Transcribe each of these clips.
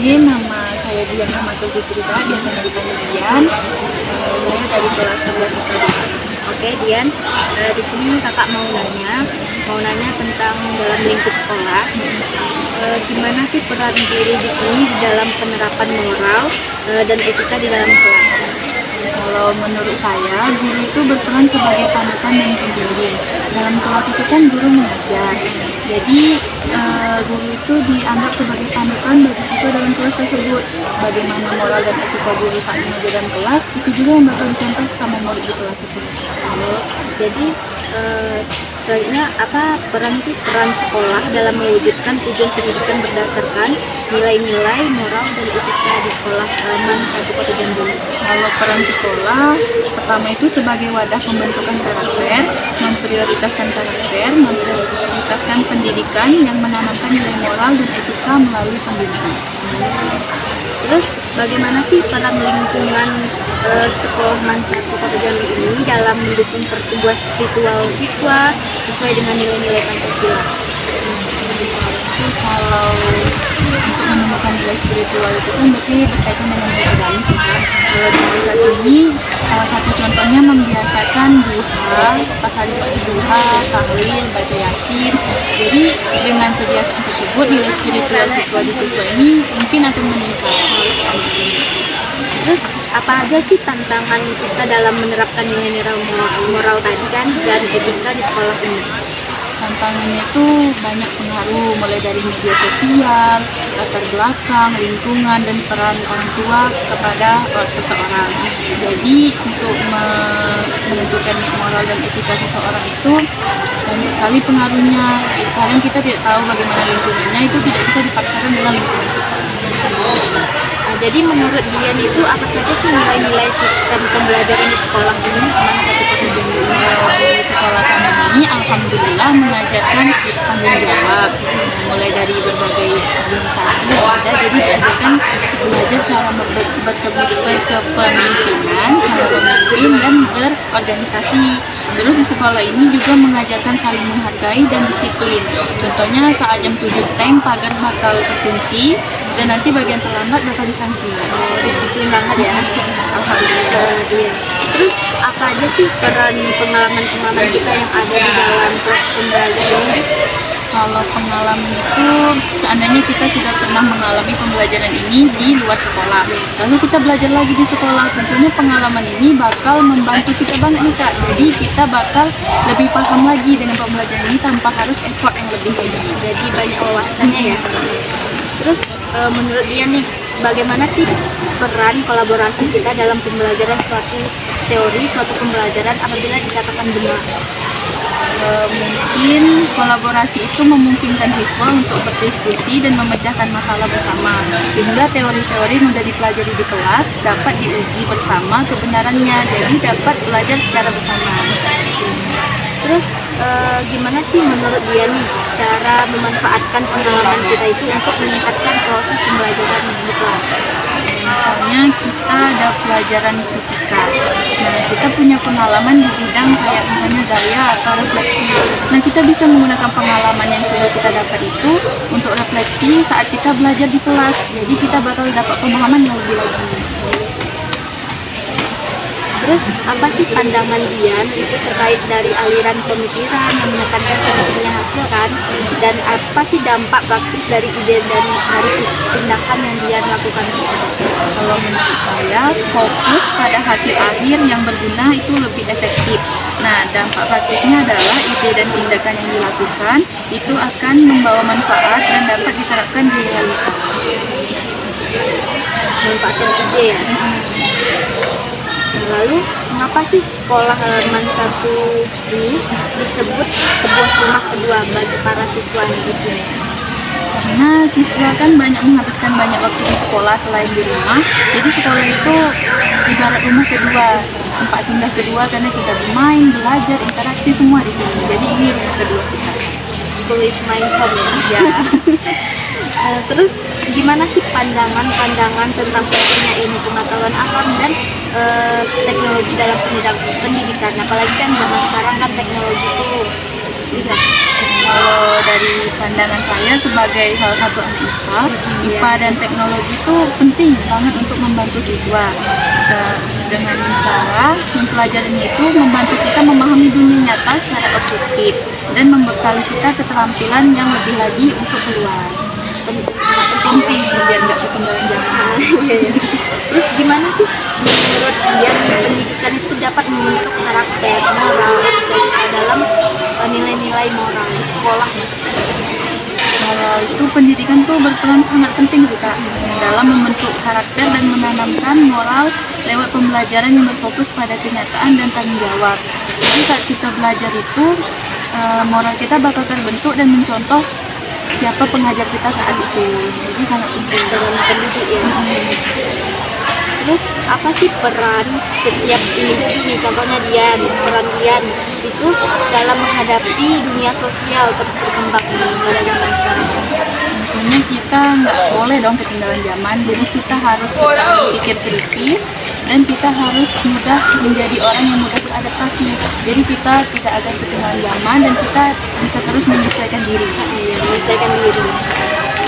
Kenalin, nama saya Dian Rahmatul Fitrika, biasanya dipanggil Dian. Saya dari kelas 11 IPA. Oke Dian, di sini kakak mau nanya tentang dalam lingkup sekolah. Gimana sih peran guru di sini di dalam penerapan moral dan etika di dalam kelas? Kalau menurut saya, guru itu berperan sebagai panutan dan pembimbing. Dalam kelas itu kan guru mengajar. Jadi guru itu dianggap sebagai panutan bagi siswa dalam kelas tersebut. Bagaimana moral dan etika guru saat mengajar dalam kelas, itu juga yang bakal dicontoh sama murid di kelas tersebut. Jadi selanjutnya apa peran sekolah dalam mewujudkan tujuan pendidikan berdasarkan nilai-nilai moral dan etika di sekolah MAN 1 Kota Jambi? Kalau peran sekolah, pertama itu sebagai wadah pembentukan karakter, memprioritaskan pendidikan yang menanamkan nilai moral dan etika melalui pendidikan. Terus bagaimana sih peran lingkungan sekolah MAN 1 Kota Jambi ini dalam mendukung pertumbuhan spiritual siswa sesuai dengan nilai-nilai Pancasila? Kalau untuk menemukan nilai spiritual itu kan berarti berkaitan dengan nilai agama sih kan. Kalau di saat ini salah satu contohnya membiasakan duha, pas hari duha, tahlil, baca yasin. Jadi dengan kebiasaan tersebut nilai spiritual siswa di siswa ini mungkin akan meningkat. Terus apa aja sih tantangan kita dalam menerapkan nilai-nilai moral tadi kan dan etika di sekolah ini? Tantangannya itu banyak pengaruh, mulai dari media sosial, latar belakang, lingkungan, dan peran orang tua kepada seseorang. Jadi untuk menentukan moral dan etika seseorang itu banyak sekali pengaruhnya. Kadang kita tidak tahu bagaimana lingkungannya, itu tidak bisa dipaksakan dengan lingkungan kita. Jadi menurut Dian itu apa saja sih nilai-nilai sistem pembelajaran di sekolah ini MAN 1 Kota Jambi? Di sekolah kami ini alhamdulillah mengajarkan tanggung jawab, mulai dari berbagai organisasi yang ada. Jadi diajarkan belajar cara berkepemimpinan, cara memimpin dan berorganisasi. Terus di sekolah ini juga mengajarkan saling menghargai dan disiplin. Contohnya saat jam 7 tank pagar bakal terkunci dan nanti bagian terlambat bakal disanksi. Disiplin banget ya. Alhamdulillah. Terus apa aja sih peran pengalaman kita yang ada di dalam proses pembelajaran ini? Kalau pengalaman itu, seandainya kita sudah pernah mengalami pembelajaran ini di luar sekolah, lalu kita belajar lagi di sekolah, tentunya pengalaman ini bakal membantu kita banget nih Kak. Jadi kita bakal lebih paham lagi dengan pembelajaran ini tanpa harus effort yang lebih lagi. Jadi banyak wawasannya ya. Terus menurut dia nih, bagaimana sih peran kolaborasi kita dalam pembelajaran suatu teori, suatu pembelajaran apabila dikatakan benar? Mungkin kolaborasi itu memungkinkan siswa untuk berdiskusi dan memecahkan masalah bersama, sehingga teori-teori mudah dipelajari di kelas dapat diuji bersama kebenarannya, jadi dapat belajar secara bersama. Terus gimana sih menurut dia nih cara memanfaatkan pengalaman kita itu untuk meningkatkan proses pembelajaran di kelas? Misalnya kita ada pelajaran fisika, nah kita punya pengalaman di bidang kayak misalnya gaya atau refleksi. Nah kita bisa menggunakan pengalaman yang sudah kita dapat itu untuk refleksi saat kita belajar di kelas. Jadi kita bakal dapat pemahaman yang lebih lagi. Terus apa sih pandangan Dian itu terkait dari aliran pemikiran yang menekankan pentingnya hasil kan? Dan apa sih dampak praktis dari ide dan dari tindakan yang Dian lakukan tersebut? Kalau menurut saya, fokus pada hasil akhir yang berguna itu lebih efektif. Nah, dampak praktisnya adalah ide dan tindakan yang dilakukan itu akan membawa manfaat dan dapat diterapkan di realitas. Manfaatkan ide ya? Lalu, mengapa sih sekolah MAN 1 ini disebut sebuah rumah kedua bagi para siswa di sini? Karena siswa kan banyak menghabiskan banyak waktu di sekolah selain di rumah. Jadi sekolah itu ibarat rumah kedua, tempat singgah kedua karena kita bermain, belajar, interaksi semua di sini. Jadi ini rumah kedua kita. School is my home ya. Terus gimana sih pandangan tentang pentingnya ilmu pengetahuan alam dan teknologi dalam pendidikan? Apalagi kan zaman sekarang kan teknologi itu Kalau dari pandangan saya sebagai salah satu anak IPA dan teknologi itu penting banget untuk membantu siswa. Dengan cara mempelajarinya itu membantu kita memahami dunia nyata secara objektif dan membekali kita keterampilan yang lebih lagi untuk keluar. Sangat penting Biar nggak ketinggalan zaman. Terus gimana sih menurut dia pendidikan itu dapat membentuk karakter, moral, etika kita dalam nilai-nilai moral di sekolah? Moral itu pendidikan tuh berperan sangat penting sih Kak dalam membentuk karakter dan menanamkan moral lewat pembelajaran yang berfokus pada kenyataan dan tanggung jawab. Jadi saat kita belajar itu moral kita bakal terbentuk dan mencontoh siapa pengajar kita saat itu. Jadi sangat penting Dalam pendidik ya. Terus apa sih peran setiap individu nih, contohnya peran Dian itu dalam menghadapi dunia sosial terus berkembang pada zaman sekarang? Tentunya kita nggak boleh dong ketinggalan zaman, jadi kita harus tetap berpikir kritis dan kita harus mudah menjadi orang yang mudah beradaptasi. Jadi kita tidak akan ketinggalan zaman dan kita bisa terus menyesuaikan diri. Menyesuaikan diri.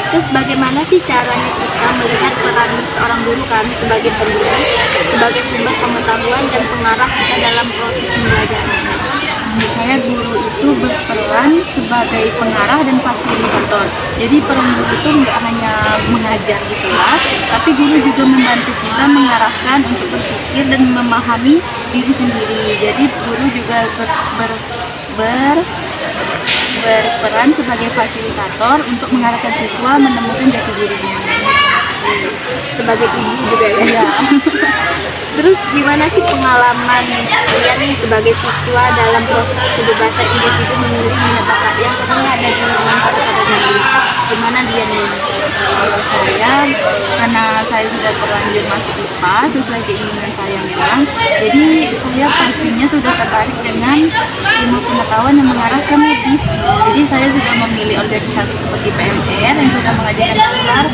Terus bagaimana sih caranya kita melihat peran seorang guru kan sebagai pendidik, sebagai sumber pengetahuan dan pengarah kita dalam proses pembelajaran? Menurut saya guru itu berperan sebagai pengarah dan fasilitator. Jadi peran guru itu nggak hanya mengajar di kelas, tapi guru juga membantu kita mengarahkan untuk berpikir dan memahami diri sendiri. Jadi guru juga berperan sebagai fasilitator untuk mengarahkan siswa menemukan jati dirinya. Sebagai ibu juga ya? Iya. Terus gimana sih pengalaman kalian nih sebagai siswa dalam proses kebebasan individu memilih minat bakat yang pernah ada di lingkungan satu pada zaman ini? Gimana dia nih? Kalau saya, karena saya sudah terlanjur masuk IPA sesuai keinginan saya memang, jadi saya pastinya sudah tertarik dengan ilmu pengetahuan yang mengarah ke medis. Jadi saya sudah memilih organisasi seperti PMR yang sudah mengajarkan dasar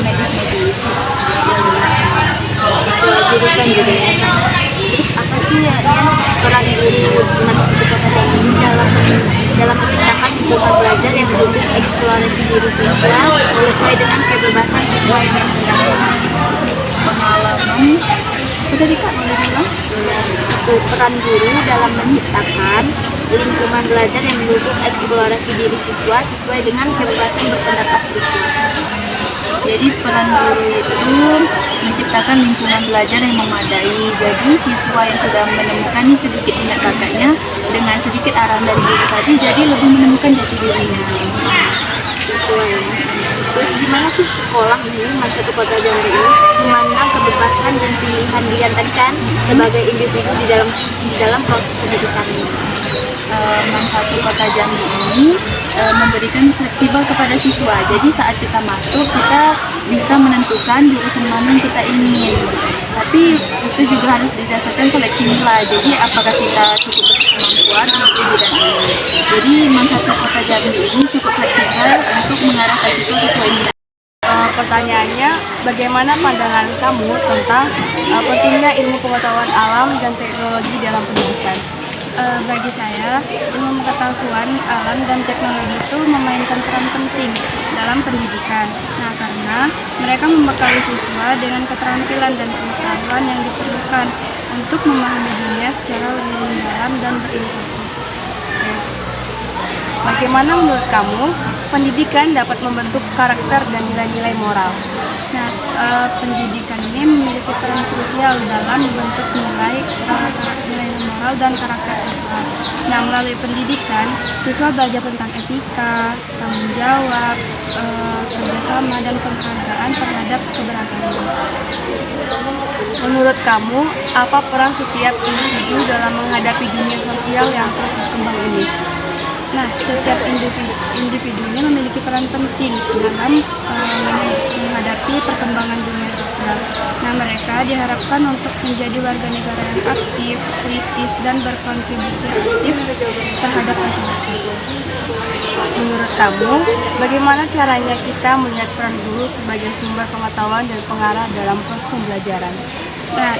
medis-medis. Jurusan juga ya. Terus apa sih ya peran guru di kota ini dalam menciptakan lingkungan belajar yang mendukung eksplorasi diri siswa sesuai dengan kebebasan siswa yang berkembang? Pengalaman, apa tadi Kak boleh bilang? Itu peran guru dalam menciptakan lingkungan belajar yang mendukung eksplorasi diri siswa sesuai dengan kebebasan berpendapat siswa. Jadi peran guru itu menciptakan lingkungan belajar yang memadai. Jadi siswa yang sudah menemukan nih sedikit minat bakatnya dengan sedikit arahan dari guru tadi, jadi lebih menemukan jati dirinya. Sesuai. Terus gimana sih sekolah ini, Satu Kota Jambi ini memandang kebebasan dan pilihan Dian tadi kan sebagai individu di dalam proses pendidikan ini? Satu Kota Jambi ini memberikan fleksibel kepada siswa. Jadi saat kita masuk, kita bisa menentukan jurusan mana yang kita ingin. Tapi itu juga harus didasarkan seleksi nilai. Jadi apakah kita cukup berkemampuan untuk bidang ini. Jadi Satu Kota Jambi ini cukup fleksibel untuk mengarahkan siswa sesuai minat. Pertanyaannya, bagaimana pandangan kamu tentang pentingnya ilmu pengetahuan alam dan teknologi dalam pendidikan? Bagi saya, ilmu pengetahuan alam dan teknologi itu memainkan peran penting dalam pendidikan. Nah, karena mereka membekali siswa dengan keterampilan dan pengetahuan yang diperlukan untuk memahami dunia secara lebih mendalam dan berinovasi. Bagaimana menurut kamu pendidikan dapat membentuk karakter dan nilai-nilai moral? Nah, pendidikan ini memiliki peran krusial dalam membentuk nilai moral dan karakter siswa. Nah, melalui pendidikan, siswa belajar tentang etika, tanggung jawab, kerjasama, dan penghargaan terhadap keberagaman. Menurut kamu, apa peran setiap individu dalam menghadapi dunia sosial yang terus berkembang ini? Nah, setiap individu ini memiliki peran penting dalam menghadapi perkembangan dunia sosial. Nah, mereka diharapkan untuk menjadi warga negara yang aktif, kritis, dan berkontribusi aktif terhadap masyarakat. Menurut kamu, bagaimana caranya kita melihat peran guru sebagai sumber pengetahuan dan pengarah dalam proses pembelajaran? Nah,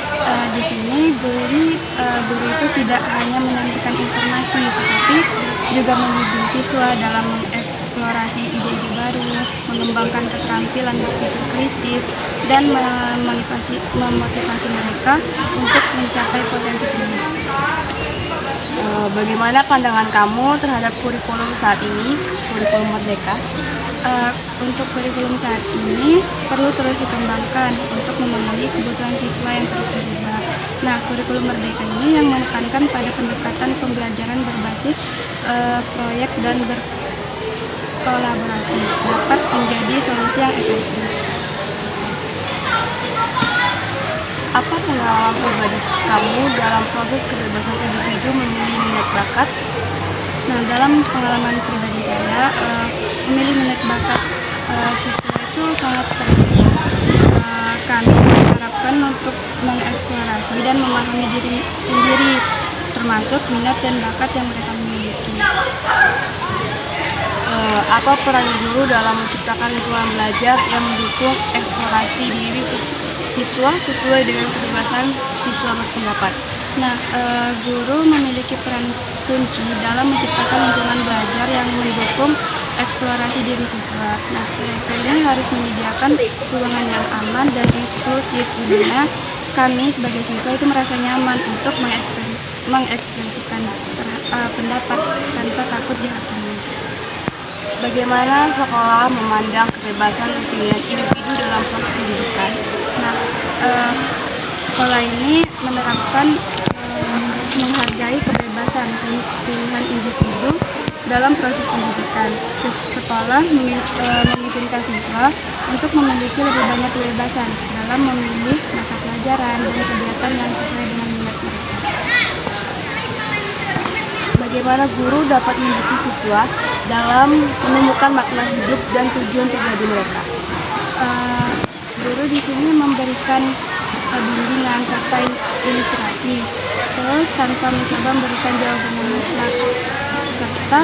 di sini guru itu tidak hanya menyampaikan informasi, tetapi juga membimbing siswa dalam mengeksplorasi ide-ide baru, mengembangkan keterampilan berpikir kritis, dan memotivasi mereka untuk mencapai potensi diri. Bagaimana pandangan kamu terhadap kurikulum saat ini, kurikulum Merdeka? Untuk kurikulum saat ini perlu terus dikembangkan untuk memenuhi kebutuhan siswa yang terus berubah. Nah, kurikulum Merdeka ini yang menekankan pada pendekatan pembelajaran berbasis proyek dan berkolaborasi dapat menjadi solusi yang efektif. Apa pengalaman pribadi kamu dalam proses kebebasan individu memilih minat bakat? Nah, dalam pengalaman pribadi saya, memilih minat bakat siswa itu sangat penting. Kami diharapkan untuk mengeksplorasi dan memahami diri sendiri, termasuk minat dan bakat yang mereka miliki. Apa peran guru dalam menciptakan lingkungan belajar yang mendukung eksplorasi diri siswa sesuai dengan kebebasan siswa berpendapat? Nah, guru memiliki peran kunci dalam menciptakan lingkungan belajar yang mendukung eksplorasi diri siswa. Nah, mereka ini harus menyediakan ruangan yang aman dan inklusif di mana kami sebagai siswa itu merasa nyaman untuk mengekspresikan pendapat tanpa takut dihakimi. Bagaimana sekolah memandang kebebasan dan pilihan individu dalam proses pendidikan? Nah, sekolah ini menerapkan menghargai kebebasan dan pilihan individu dalam proses pendidikan. Sekolah mengizinkan siswa untuk memiliki lebih banyak kebebasan dalam memilih mata pelajaran dan kegiatan yang sesuai dengan minat mereka. Bagaimana guru dapat mendukung siswa dalam menemukan makna hidup dan tujuan pribadi mereka? Guru di sini memberikan bimbingan serta inspirasi, terus tanpa mencoba memberikan jawaban yang mutlak, serta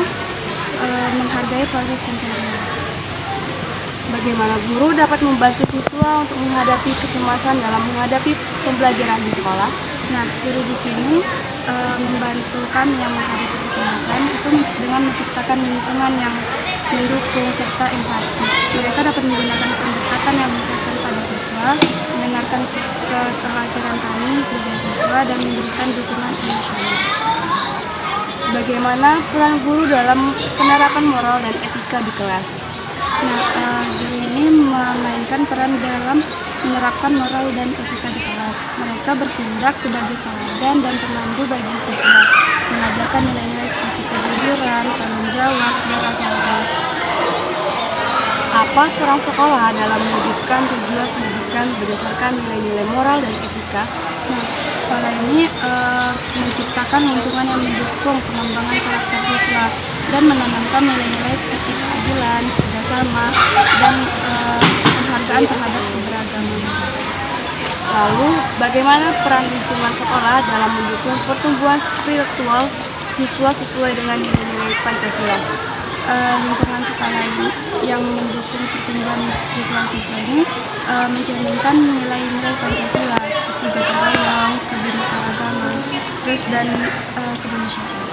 menghargai proses pencarian. Bagaimana guru dapat membantu siswa untuk menghadapi kecemasan dalam menghadapi pembelajaran di sekolah? Nah, guru di sini membantu kami yang menghadapi kecemasan itu dengan menciptakan lingkungan yang mendukung serta empati. Mereka dapat menggunakan pendekatan yang menyesuaikan pada siswa, mendengarkan kekhawatiran kami sebagai siswa, dan memberikan dukungan emosional. Bagaimana peran guru dalam penerapan moral dan etika di kelas? Nah, guru ini memainkan peran dalam menerapkan moral dan etika di kelas. Mereka bertindak sebagai teladan dan pemandu bagi siswa, mengajarkan nilai-nilai seperti kejujuran, tanggung jawab, dan rasa hormat. Apa peran sekolah dalam mewujudkan tujuan pendidikan berdasarkan nilai-nilai moral dan etika? Nah, sekolah ini menciptakan lingkungan yang mendukung pengembangan karakter siswa dan menanamkan nilai-nilai seperti keadilan, kerjasama, dan penghargaan terhadap keberagaman. Lalu, bagaimana peran lingkungan sekolah dalam mendukung pertumbuhan spiritual siswa sesuai dengan nilai-nilai Pancasila? Lingkungan sekolah ini yang mendukung pertumbuhan spiritual siswa ini mencerminkan nilai-nilai Pancasila seperti gotong royong, kebinekaragaman, terus dan kemanusiaan.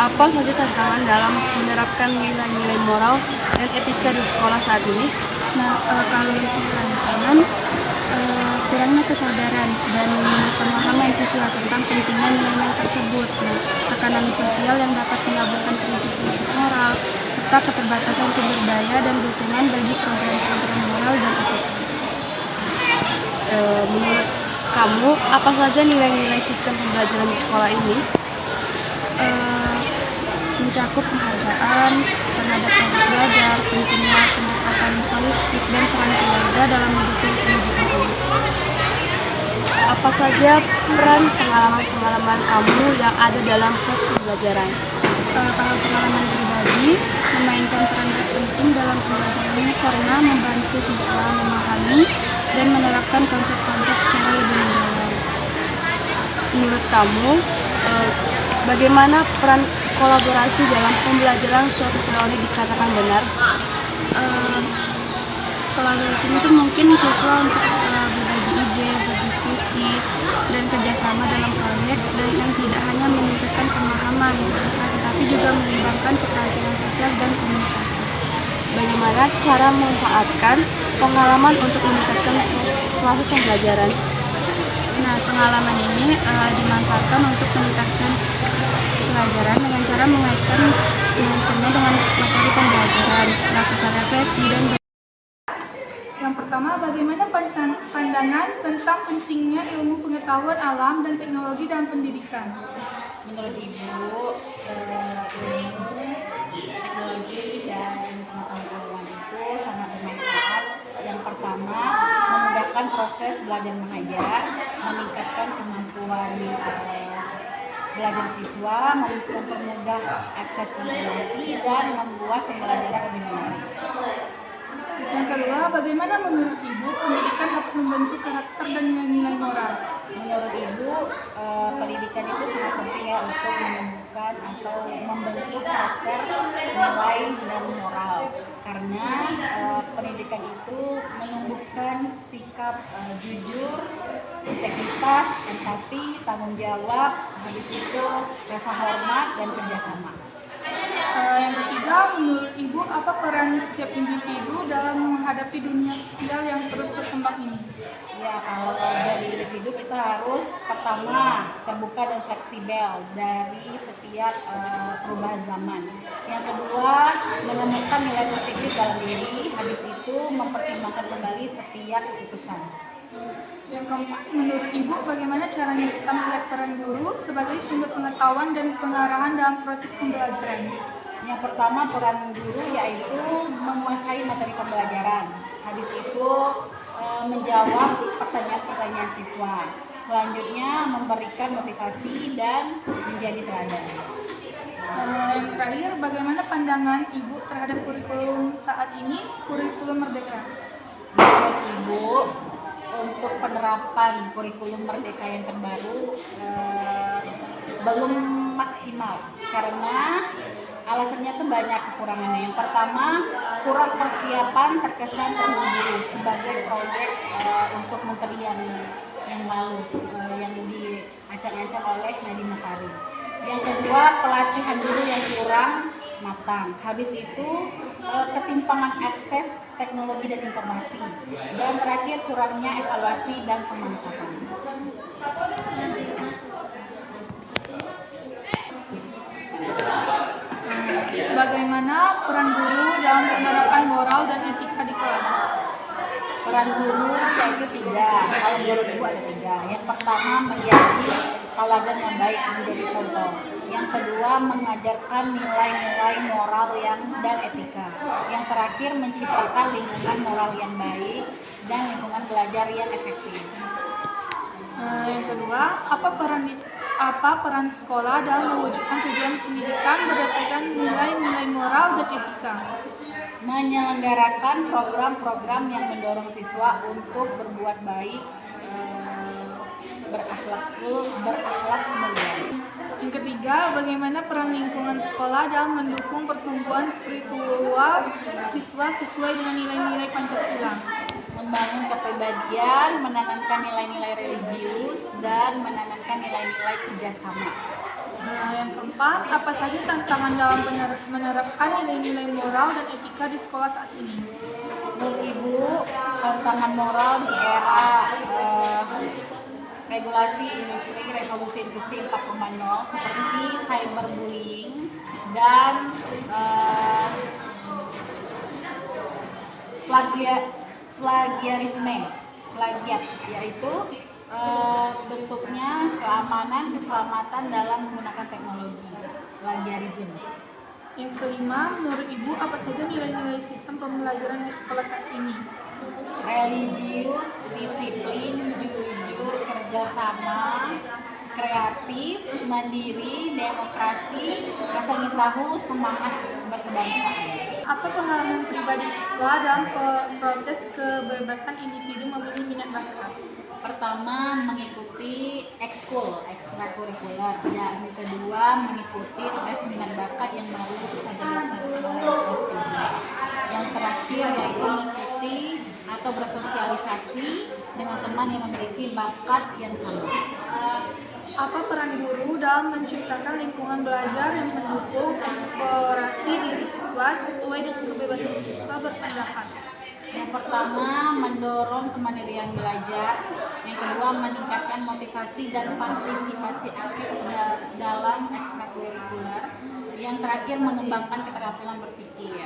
Apa saja tantangan dalam menerapkan nilai-nilai moral dan etika di sekolah saat ini? Nah, kalau untuk tantangan, kurangnya kesadaran dan pemahaman siswa tentang pentingnya nilai-nilai tersebut. Nah, tekanan sosial yang dapat mengabaikan prinsip-prinsip moral, serta keterbatasan sumber daya dan dukungan bagi program-program moral dan etika. Menurut kamu, apa saja nilai-nilai sistem pembelajaran di sekolah ini? Mencakup penghargaan terhadap proses belajar, pentingnya pendekatan holistik, dan peran keluarga dalam mendukung pendidikan ini. Apa saja peran pengalaman-pengalaman kamu yang ada dalam proses pembelajaran? Kalau pengalaman pribadi, memainkan peran terpenting dalam pembelajaran ini karena membantu siswa memahami dan menerapkan konsep-konsep secara lebih mendalam. Menurut kamu, bagaimana peran kolaborasi dalam pembelajaran suatu teori dikatakan benar? Kolaborasi itu mungkin siswa untuk berbagi ide, berdiskusi, dan kerjasama dalam proyek dan yang tidak hanya meningkatkan pemahaman, tetapi juga mengembangkan keterampilan sosial dan komunikasi. Bagaimana cara memanfaatkan pengalaman untuk meningkatkan proses pembelajaran? Nah, pengalaman ini dimanfaatkan untuk meningkatkan pelajaran dengan cara mengaitkannya dengan materi pembelajaran, melakukan refleksi dan Yang pertama, bagaimana pandangan tentang pentingnya ilmu pengetahuan alam dan teknologi dalam pendidikan? Menurut Ibu, ilmu teknologi dan pengetahuan itu sangat bermanfaat. Yang pertama, memudahkan proses belajar mengajar, meningkatkan kemampuan belajar siswa, mempermudah akses informasi, dan membuat pembelajaran lebih menarik. Yang kedua, bagaimana menurut Ibu pendidikan dapat membentuk karakter dan nilai-nilai moral? Menurut Ibu, pendidikan itu sangat penting ya untuk menemukan atau membentuk karakter, nilai, dan moral. Karena pendidikan itu menumbuhkan sikap jujur, integritas, empati, tanggung jawab, habis itu rasa hormat dan kerjasama. Yang ketiga, menurut Ibu apa peran setiap individu dalam menghadapi dunia sosial yang terus berkembang ini? Ya, kalau jadi individu kita harus pertama terbuka dan fleksibel dari setiap perubahan zaman. Yang kedua, menemukan nilai positif dalam diri, habis itu mempertimbangkan kembali setiap keputusan. Yang keempat, menurut Ibu bagaimana caranya kita melihat peran guru sebagai sumber pengetahuan dan pengarahan dalam proses pembelajaran? Yang pertama, peran guru yaitu menguasai materi pembelajaran. Habis itu menjawab pertanyaan-pertanyaan siswa. Selanjutnya memberikan motivasi dan menjadi teladan. Yang terakhir, bagaimana pandangan Ibu terhadap kurikulum saat ini, kurikulum Merdeka? Menurut Ibu, untuk penerapan kurikulum Merdeka yang terbaru belum maksimal karena alasannya tuh banyak kekurangannya. Yang pertama, kurang persiapan terkesan terburu-buru sebagai proyek untuk menteri yang lalu yang diacang-acang oleh Nadiem Makarim. Yang kedua, pelatihan guru yang kurang matang. Habis itu ketimpangan akses teknologi dan informasi. Dan terakhir, kurangnya evaluasi dan pemanfaatan. Bagaimana peran guru dalam penerapan moral dan etika di kelas? Peran guru yaitu 3. Kalau menurut Ibu ada 3. Yang pertama, menjadi tauladan yang baik, menjadi contoh. Yang kedua, mengajarkan nilai-nilai moral dan etika. Yang terakhir, menciptakan lingkungan moral yang baik dan lingkungan belajar yang efektif. Yang kedua, apa peran sekolah dalam mewujudkan tujuan pendidikan berdasarkan nilai-nilai moral dan etika? Menyelenggarakan program-program yang mendorong siswa untuk berbuat baik, berakhlak mulia. Yang ketiga, bagaimana peran lingkungan sekolah dalam mendukung pertumbuhan spiritual siswa sesuai dengan nilai-nilai Pancasila? Membangun kepribadian, menanamkan nilai-nilai religius, dan menanamkan nilai-nilai kerjasama. Yang keempat, apa saja tantangan dalam menerapkan nilai-nilai moral dan etika di sekolah saat ini? Menurut Ibu, tantangan moral di era regulasi revolusi industri 4.0 seperti cyberbullying dan plagiat, yaitu bentuknya keamanan, keselamatan dalam menggunakan teknologi, plagiarisme. Yang kelima, menurut Ibu apa saja nilai-nilai sistem pembelajaran di sekolah saat ini? Religius, disiplin, jujur, kerjasama, kreatif, mandiri, demokrasi, rasa ingin tahu, semangat berkebangsaan. Apa pengalaman pribadi siswa dalam proses kebebasan individu memilih minat bakat? Pertama, mengikuti ekskul, ekstrakurikuler. Yang kedua, mengikuti tes minat bakat yang baru saja dilaksanakan oleh STB. Yang terakhir yaitu mengikuti atau bersosialisasi dengan teman yang memiliki bakat yang sama. Apa peran guru dalam menciptakan lingkungan belajar yang mendukung eksplorasi diri siswa sesuai dengan kebebasan siswa berpendapat? Yang pertama, mendorong kemandirian belajar. Yang kedua, meningkatkan motivasi dan partisipasi aktif dalam ekstrakurikuler. Yang terakhir, mengembangkan keterampilan berpikir.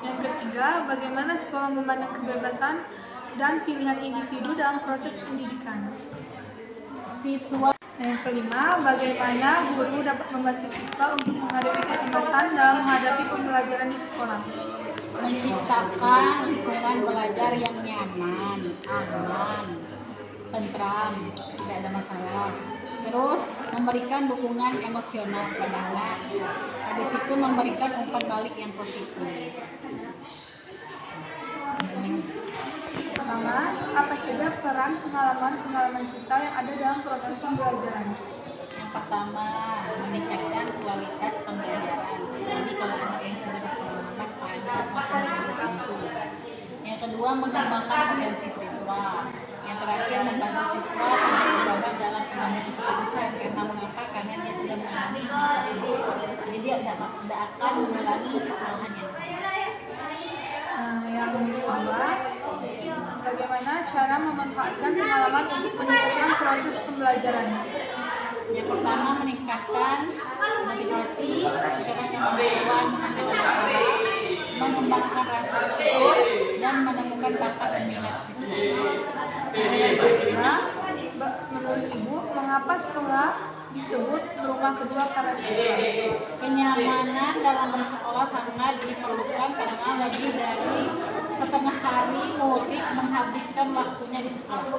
Yang ketiga, bagaimana sekolah memandang kebebasan dan pilihan individu dalam proses pendidikan? Siswa Yang kelima, bagaimana guru dapat membantu siswa untuk menghadapi kecemasan dalam menghadapi pembelajaran di sekolah? menciptakan lingkungan belajar yang nyaman, aman, tentram, tidak ada masalah. Terus memberikan dukungan emosional kepada anak. Habis itu memberikan umpan balik yang positif. Pertama, apa saja peran pengalaman kita yang ada dalam proses pembelajaran? Yang pertama, meningkatkan kualitas pembelajaran. Jadi kalau anak yang sudah berpengalaman pada suatu bidang tertentu. Yang kedua, mengembangkan potensi siswa. Yang terakhir, membantu siswa untuk terlibat dalam pengambilan keputusan. Karena mengapa? Karena dia sudah mengalami hal tersebut. Jadi dia tidak akan mengulangi kesalahan yang sama. Yang kedua, bagaimana cara memanfaatkan pengalaman untuk meningkatkan proses pembelajaran? Yang pertama, meningkatkan motivasi, meningkatkan kemampuan menghadapi masalah, mengembangkan rasa syukur, dan menemukan bakat dan minat siswa. Yang ketiga, menurut Ibu, mengapa sekolah disebut rumah kedua para siswa? Kenyamanan dalam bersekolah sangat diperlukan karena lebih dari setengah hari murid menghabiskan waktunya di sekolah.